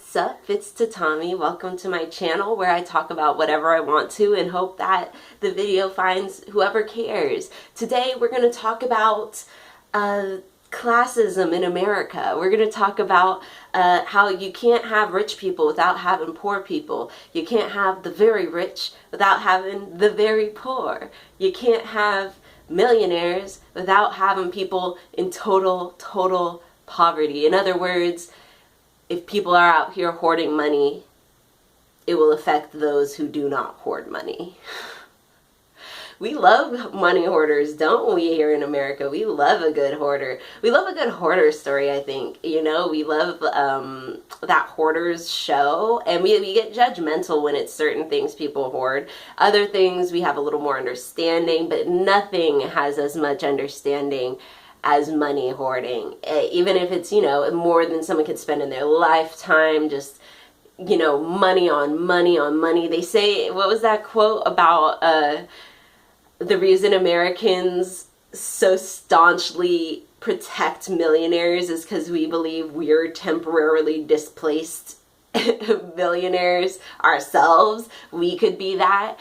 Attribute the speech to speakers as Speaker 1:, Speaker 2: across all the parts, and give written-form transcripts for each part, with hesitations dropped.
Speaker 1: What's up? It's Tatami. Welcome to my channel where I talk about whatever I want to and hope that the video finds whoever cares. Today we're going to talk about classism in America. We're going to talk about how you can't have rich people without having poor people. You can't have the very rich without having the very poor. You can't have millionaires without having people in total poverty. In other words, if people are out here hoarding money, it will affect those who do not hoard money. We love money hoarders, don't we, here in America? We love a good hoarder. We love a good hoarder story, I think. You know, we love that hoarders show, and we get judgmental when it's certain things people hoard. Other things we have a little more understanding, but nothing has as much understanding as money hoarding. Even if it's, you know, more than someone could spend in their lifetime, just, you know, money on money on money. They say, what was that quote about the reason Americans so staunchly protect millionaires is because we believe we're temporarily displaced billionaires ourselves. We could be that.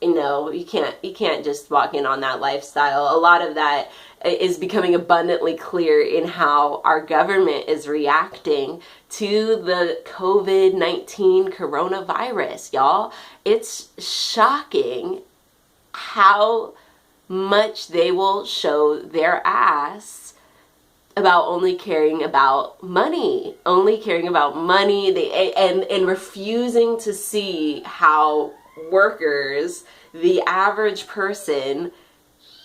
Speaker 1: You know, you can't just walk in on that lifestyle. A lot of that is becoming abundantly clear in how our government is reacting to the COVID-19 coronavirus, y'all. It's shocking how much they will show their ass about only caring about money, and refusing to see how workers, the average person,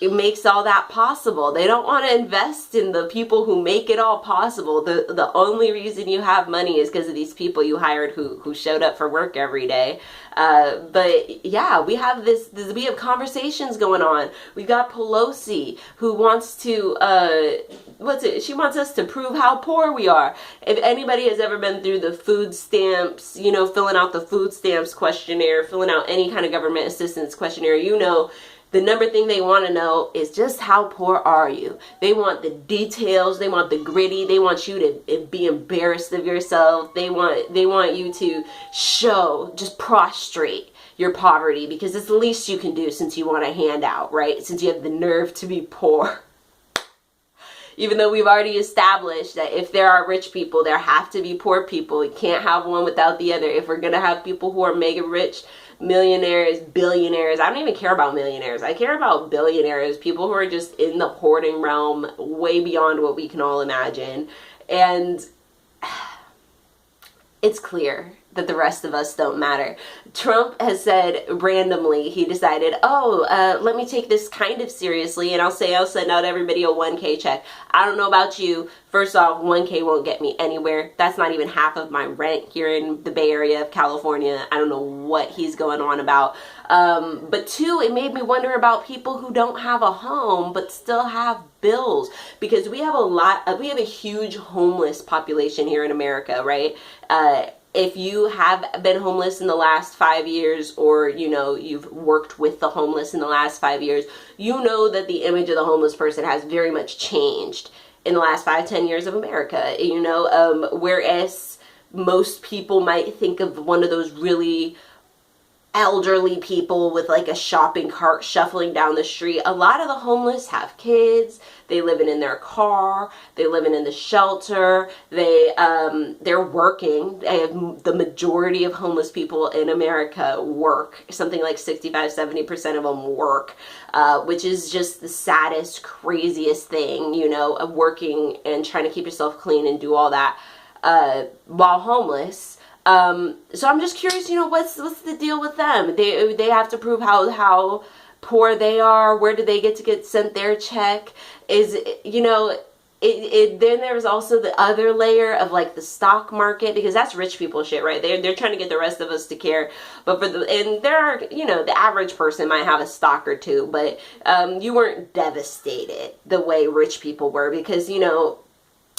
Speaker 1: it makes all that possible. They don't want to invest in the people who make it all possible. The only reason you have money is because of these people you hired who showed up for work every day. But yeah, we have we have conversations going on. We've got Pelosi who wants to, she wants us to prove how poor we are. If anybody has ever been through the food stamps, you know, filling out the food stamps questionnaire, filling out any kind of government assistance questionnaire, you know, the number thing they want to know is just how poor are you. They want the details. They want the gritty. They want you to be embarrassed of yourself. They want you to show, just prostrate your poverty, because it's the least you can do since you want a handout, right? Since you have the nerve to be poor. Even though we've already established that if there are rich people, there have to be poor people. You can't have one without the other. If we're going to have people who are mega rich, millionaires, billionaires. I don't even care about millionaires. I care about billionaires, people who are just in the hoarding realm way beyond what we can all imagine. And it's clear that the rest of us don't matter. Trump has said randomly, he decided, let me take this kind of seriously, and I'll send out everybody a 1K check. I don't know about you. First off, 1K won't get me anywhere. That's not even half of my rent here in the Bay Area of California. I don't know what he's going on about. But two, it made me wonder about people who don't have a home but still have bills, because we have a huge homeless population here in America, right? If you have been homeless in the last 5 years, or, you know, you've worked with the homeless in the last 5 years, you know that the image of the homeless person has very much changed in the last 5-10 years of America, you know, whereas most people might think of one of those really elderly people with like a shopping cart shuffling down the street. A lot of the homeless have kids. They living in their car. They living in the shelter. They're working. The majority of homeless people in America work. Something like 65-70% of them work, which is just the saddest, craziest thing, you know, of working and trying to keep yourself clean and do all that while homeless. So I'm just curious, you know, what's the deal with them? They have to prove how poor they are. Where do they get sent their check? Is, you know, then there's also the other layer of like the stock market, because that's rich people shit, right? They're trying to get the rest of us to care. But and there are, you know, the average person might have a stock or two, but you weren't devastated the way rich people were, because, you know,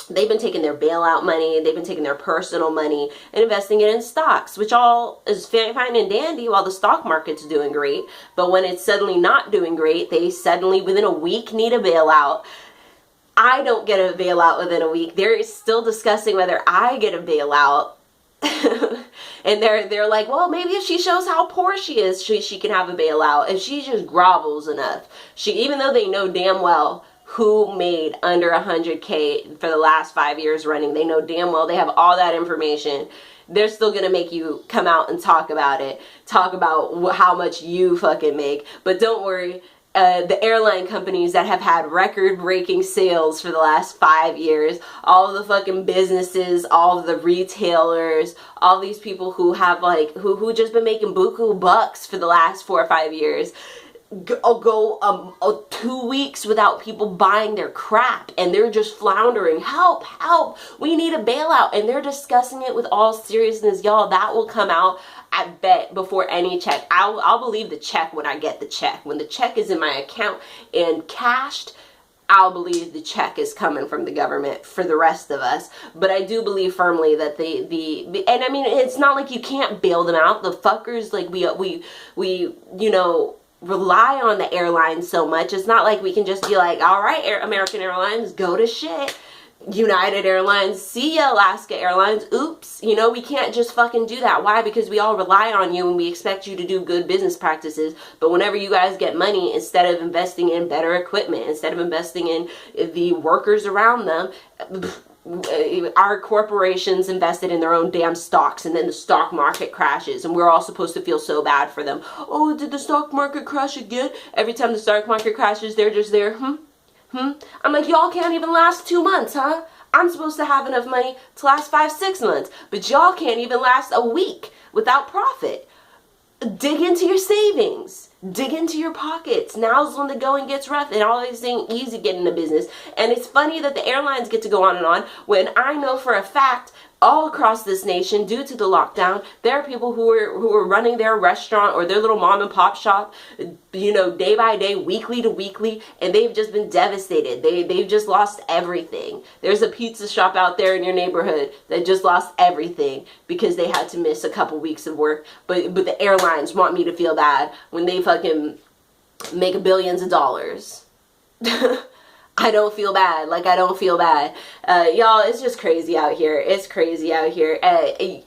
Speaker 1: they've been taking their bailout money, they've been taking their personal money and investing it in stocks, which all is fine and dandy while the stock market's doing great. But when it's suddenly not doing great, they suddenly within a week need a bailout. I don't get a bailout within a week. They're still discussing whether I get a bailout. And they're like, well, maybe if she shows how poor she is, she can have a bailout. If she just grovels enough. Even though they know damn well who made under 100K for the last 5 years running, they know damn well, they have all that information. They're still gonna make you come out and talk about it, talk about how much you fucking make. But don't worry, the airline companies that have had record-breaking sales for the last 5 years, all the fucking businesses, all the retailers, all these people who have like, who just been making buku bucks for the last 4 or 5 years, go 2 weeks without people buying their crap, and they're just floundering. Help, help, we need a bailout. And they're discussing it with all seriousness. Y'all, that will come out, I bet, before any check. I'll believe the check when I get the check. When the check is in my account and cashed, I'll believe the check is coming from the government for the rest of us. But I do believe firmly that and I mean, it's not like you can't bail them out. The fuckers, like, we you know, rely on the airlines so much. It's not like we can just be like, all right, American Airlines, go to shit. United Airlines, see ya, Alaska Airlines, oops. You know, we can't just fucking do that. Why? Because we all rely on you and we expect you to do good business practices. But whenever you guys get money, instead of investing in better equipment, instead of investing in the workers around them, our corporations invested in their own damn stocks, and then the stock market crashes, and we're all supposed to feel so bad for them. Oh, did the stock market crash again? Every time the stock market crashes, they're just there, I'm like, y'all can't even last 2 months, huh? I'm supposed to have enough money to last 5-6 months, but y'all can't even last a week without profit. Dig into your savings. Dig into your pockets. Now's when the going gets rough, and always ain't easy getting into business. And it's funny that the airlines get to go on and on when I know for a fact all across this nation, due to the lockdown, there are people who are running their restaurant or their little mom and pop shop, you know, day by day, weekly to weekly, and they've just been devastated. They've just lost everything. There's a pizza shop out there in your neighborhood that just lost everything because they had to miss a couple weeks of work. But the airlines want me to feel bad when they fucking make billions of dollars. I don't feel bad. Like, I don't feel bad. Y'all, it's just crazy out here. It's crazy out here. I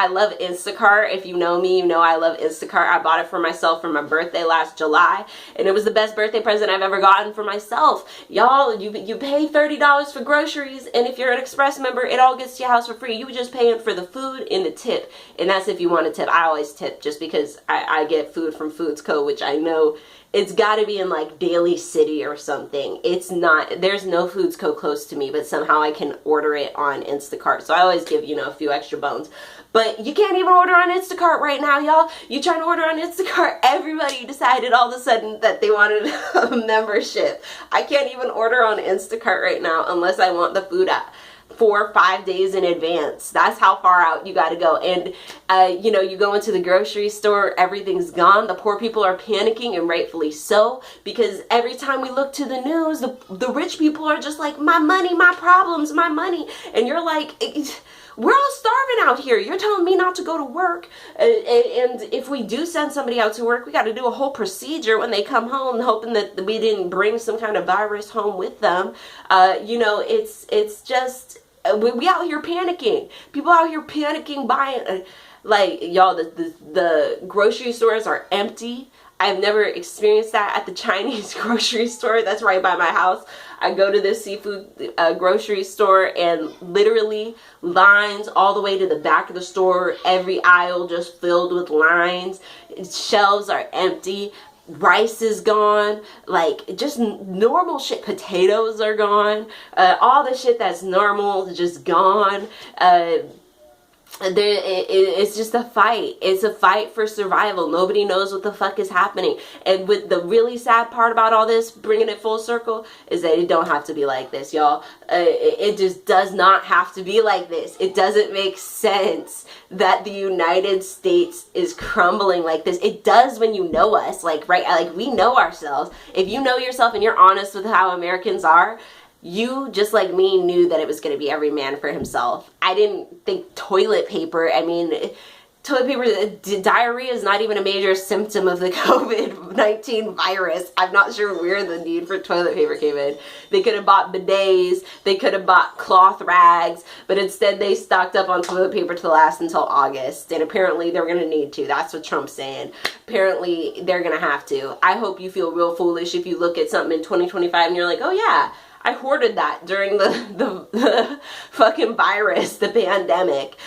Speaker 1: love Instacart. If you know me, you know I love Instacart. I bought it for myself for my birthday last July, and it was the best birthday present I've ever gotten for myself. Y'all, you pay $30 for groceries, and if you're an Express member, it all gets to your house for free. You just paying for the food and the tip, and that's if you want to tip. I always tip just because I get food from Foods Co., which I know it's got to be in like Daly City or something. It's not, there's no Foods Co. close to me, but somehow I can order it on Instacart. So I always give, you know, a few extra bones. But you can't even order on Instacart right now, y'all. You trying to order on Instacart, everybody decided all of a sudden that they wanted a membership. I can't even order on Instacart right now unless I want the food at 4 or 5 days in advance. That's how far out you got to go. And you know, you go into the grocery store, everything's gone. The poor people are panicking, and rightfully so, because every time we look to the news, the rich people are just like, my money, my problems, my money. And you're like, we're all starving out here. You're telling me not to go to work. And if we do send somebody out to work, we got to do a whole procedure when they come home, hoping that we didn't bring some kind of virus home with them. You know, it's just, we out here panicking. People out here panicking, buying, like, y'all, the grocery stores are empty. I've never experienced that at the Chinese grocery store that's right by my house. I go to this seafood grocery store, and literally lines all the way to the back of the store. Every aisle just filled with lines. Shelves are empty. Rice is gone. Like, just normal shit. Potatoes are gone. All the shit that's normal is just gone. It's just a fight. It's a fight for survival. Nobody knows what the fuck is happening. And with the really sad part about all this, bringing it full circle, is that it don't have to be like this, y'all. It just does not have to be like this. It doesn't make sense that the United States is crumbling like this. It does when you know us, like, right? Like, we know ourselves. If you know yourself and you're honest with how Americans are, you, just like me, knew that it was going to be every man for himself. I didn't think toilet paper, I mean, toilet paper, diarrhea is not even a major symptom of the COVID-19 virus. I'm not sure where the need for toilet paper came in. They could have bought bidets, they could have bought cloth rags, but instead they stocked up on toilet paper to last until August, and apparently they're going to need to. That's what Trump's saying. Apparently they're going to have to. I hope you feel real foolish if you look at something in 2025 and you're like, oh yeah, I hoarded that during the fucking virus, the pandemic.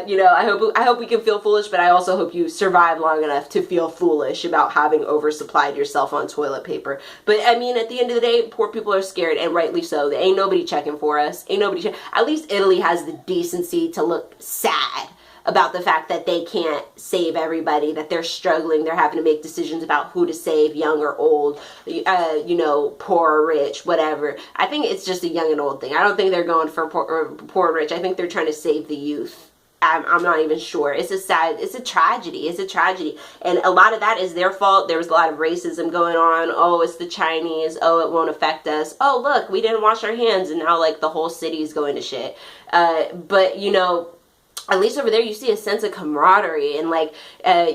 Speaker 1: You know, I hope we can feel foolish, but I also hope you survive long enough to feel foolish about having oversupplied yourself on toilet paper. But I mean, at the end of the day, poor people are scared, and rightly so. There ain't nobody checking for us. Ain't nobody At least Italy has the decency to look sad about the fact that they can't save everybody, that they're struggling, they're having to make decisions about who to save, young or old, you know, poor or rich, whatever. I think it's just a young and old thing. I don't think they're going for poor or rich. I think they're trying to save the youth. I'm not even sure. It's a tragedy. It's a tragedy. And a lot of that is their fault. There was a lot of racism going on. Oh, it's the Chinese. Oh, it won't affect us. Oh, look, we didn't wash our hands, and now like the whole city is going to shit. But you know, at least over there you see a sense of camaraderie, and like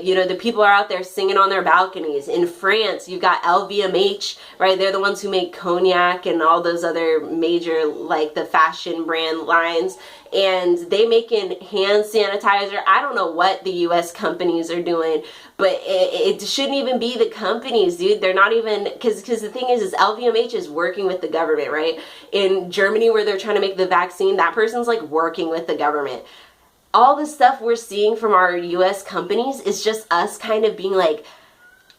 Speaker 1: you know, the people are out there singing on their balconies. In France, you've got LVMH, right? They're the ones who make cognac and all those other major, like the fashion brand lines, and they making hand sanitizer. I don't know what the US companies are doing, but it shouldn't even be the companies, dude. They're not even, because the thing is LVMH is working with the government, right? In Germany, where they're trying to make the vaccine, that person's like working with the government. All the stuff we're seeing from our US companies is just us kind of being like,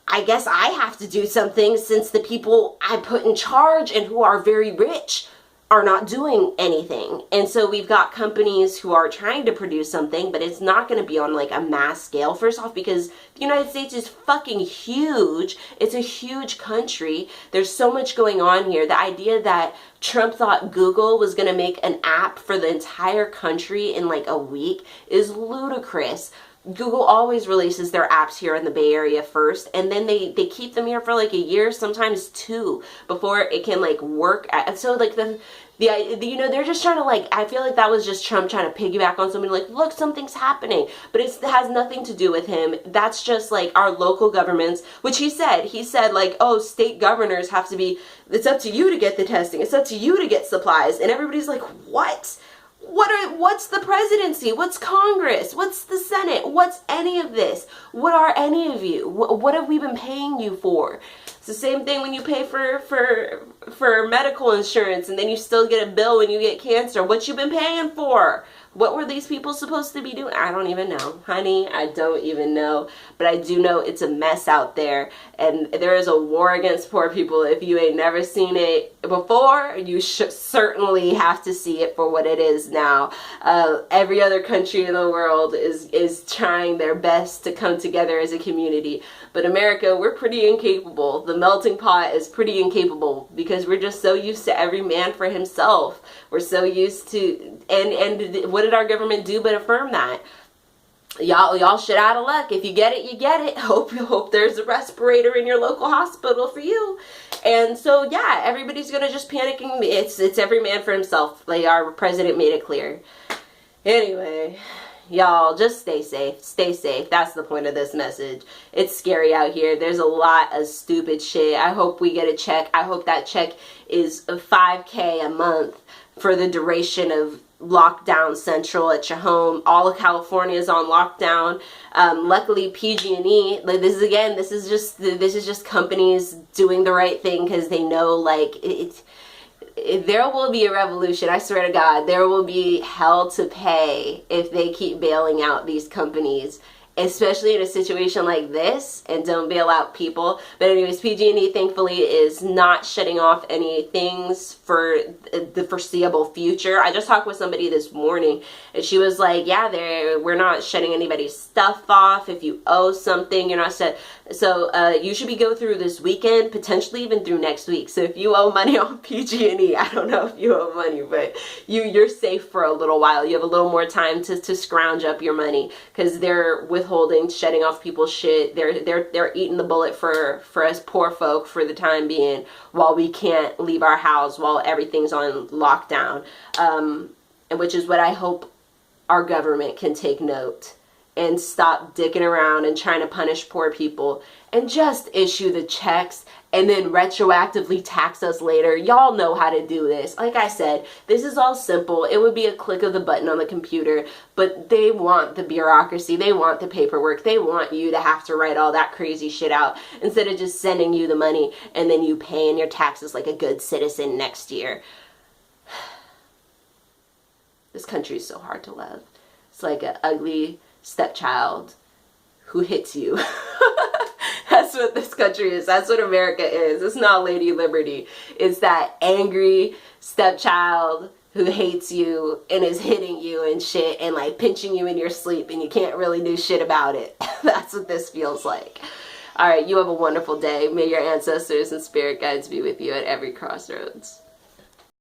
Speaker 1: I guess I have to do something since the people I put in charge and who are very rich are not doing anything. And so we've got companies who are trying to produce something, but it's not going to be on like a mass scale. First off, because the United States is fucking huge. It's a huge country. There's so much going on here. The idea that Trump thought Google was going to make an app for the entire country in like a week is ludicrous. Google always releases their apps here in the Bay Area first, and then they keep them here for like a year, sometimes two, before it can like work. So like the you know, they're just trying to like, I feel like that was just Trump trying to piggyback on somebody like, look, something's happening, but it has nothing to do with him. That's just like our local governments, which he said like, oh, state governors have to be, it's up to you to get the testing, it's up to you to get supplies, and everybody's like, what? What's the presidency? What's Congress? What's the Senate? What's any of this? What are any of you? What have we been paying you for? It's the same thing when you pay for medical insurance and then you still get a bill when you get cancer. What you been paying for? What were these people supposed to be doing? I don't even know. Honey, I don't even know. But I do know it's a mess out there. And there is a war against poor people. If you ain't never seen it before, you should certainly have to see it for what it is now. Every other country in the world is trying their best to come together as a community. But America, we're pretty incapable. The melting pot is pretty incapable because we're just so used to every man for himself. We're so used to, and what did our government do but affirm that? Y'all shit out of luck. If you get it, you get it. Hope there's a respirator in your local hospital for you. And so yeah, everybody's gonna just panicking. It's every man for himself. Like our president made it clear. Anyway, y'all just stay safe. Stay safe. That's the point of this message. It's scary out here. There's a lot of stupid shit. I hope we get a check. I hope that check is $5K a month for the duration of lockdown central at your home. All of California is on lockdown. Luckily PG&E, like this is just companies doing the right thing because they know like there will be a revolution. I swear to God, there will be hell to pay if they keep bailing out these companies, especially in a situation like this, and don't bail out people. But anyways, PG&E thankfully is not shutting off any things for the foreseeable future. I just talked with somebody this morning and she was like, yeah, we're not shutting anybody's stuff off. If you owe something, you're not shut. So you should be go through this weekend, potentially even through next week. So if you owe money on PG&E, I don't know if you owe money, but you're safe for a little while. You have a little more time to scrounge up your money because they're withholding, shutting off people's shit. They're eating the bullet for us poor folk for the time being while we can't leave our house, while everything's on lockdown. And which is what I hope our government can take note and stop dicking around and trying to punish poor people and just issue the checks and then retroactively tax us later. Y'all know how to do this. Like I said, this is all simple. It would be a click of the button on the computer, but they want the bureaucracy. They want the paperwork. They want you to have to write all that crazy shit out instead of just sending you the money and then you paying your taxes like a good citizen next year. This country is so hard to love. It's like an ugly stepchild who hits you. That's what this country is. That's what America is. It's not Lady Liberty. It's that angry stepchild who hates you and is hitting you and shit and like pinching you in your sleep and you can't really do shit about it. That's what this feels like. All right, you have a wonderful day. May your ancestors and spirit guides be with you at every crossroads.